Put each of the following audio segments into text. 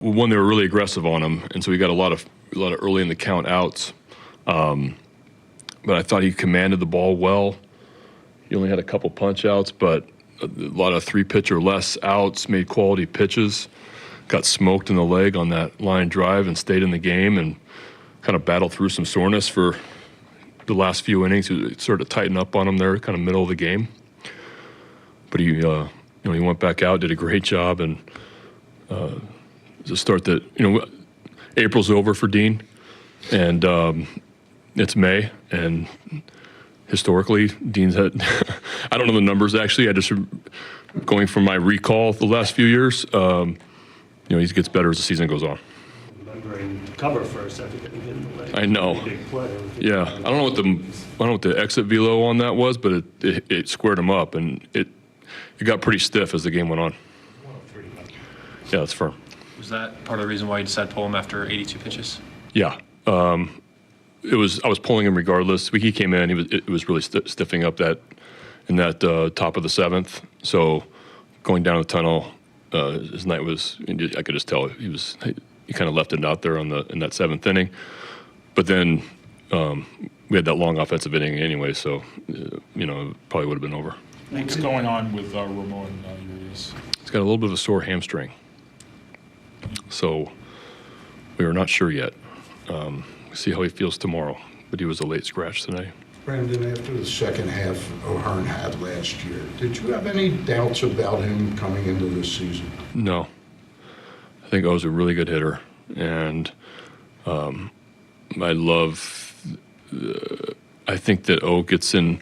Well, one, they were really aggressive on him, and so he got a lot of early in the count outs. But I thought he commanded the ball well. He only had a couple punch outs, but a lot of 3-pitch or less outs, made quality pitches. Got smoked in the leg on that line drive and stayed in the game and kind of battled through some soreness for the last few innings. He sort of tightened up on him there, kind of middle of the game. But he went back out, did a great job, and it's a start that, April's over for Dean, and it's May, and historically, Dean's had, I don't know the numbers actually, I just, going from my recall the last few years, he gets better as the season goes on. Remembering cover first after getting hit in the leg. I know. Big play. Yeah, I don't know what the exit velo on that was, but it squared him up, and it got pretty stiff as the game went on. Yeah, it's firm. Was that part of the reason why you decided to pull him after 82 pitches? Yeah, I was pulling him regardless. He came in, it was really stiffing up in that top of the 7th. So going down the tunnel, his night was, I could just tell he kind of left it out there in that 7th inning. But then we had that long offensive inning anyway, so it probably would have been over. What's going on with Ramon Urias? He's got a little bit of a sore hamstring, so we are not sure yet. See how he feels tomorrow, but he was a late scratch tonight. Brandon, after the second half O'Hearn had last year, did you have any doubts about him coming into this season? No. I think O's a really good hitter, and I think that O gets in,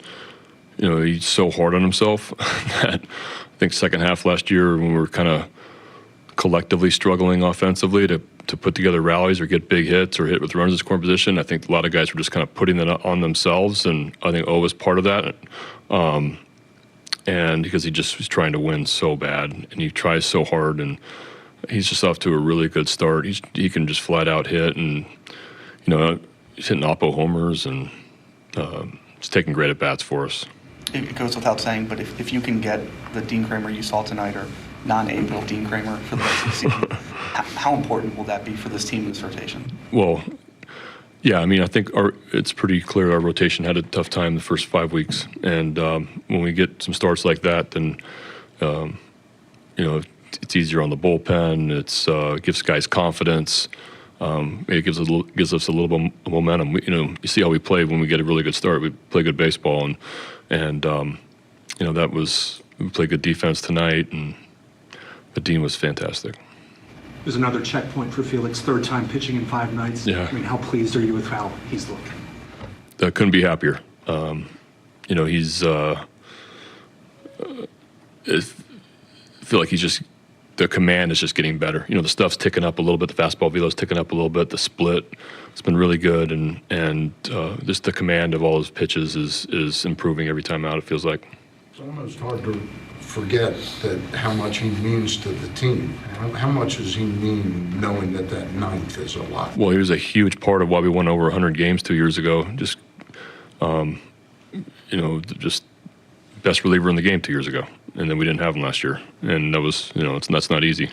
he's so hard on himself that I think second half last year when we were kind of collectively struggling offensively to put together rallies or get big hits or hit with runners in scoring position, I think a lot of guys were just kind of putting that on themselves, and I think O was part of that. And because he just was trying to win so bad, and he tries so hard, and he's just off to a really good start. He can just flat out hit, and he's hitting oppo homers, and he's taking great at bats for us. It goes without saying, but if you can get the Dean Kremer you saw tonight, or non-April Dean Kremer for the rest of the season, how important will that be for this team in this rotation? Well, yeah, I think it's pretty clear our rotation had a tough time the first 5 weeks, and when we get some starts like that, then it's easier on the bullpen. It gives guys confidence. It gives us a little bit of momentum. You see how we play when we get a really good start. We play good baseball, and we played good defense tonight, but Dean was fantastic. There's another checkpoint for Felix, third time pitching in 5 nights. Yeah. How pleased are you with how he's looking? I couldn't be happier. He's I feel like the command is just getting better. The stuff's ticking up a little bit. The fastball velo's ticking up a little bit. The split, it's been really good, and just the command of all his pitches is improving every time out, it feels like. It's almost hard to forget how much he means to the team. How much does he mean knowing that 9th is a lot? Well, he was a huge part of why we won over 100 games 2 years ago. Just best reliever in the game 2 years ago, and then we didn't have him last year, and that was that's not easy.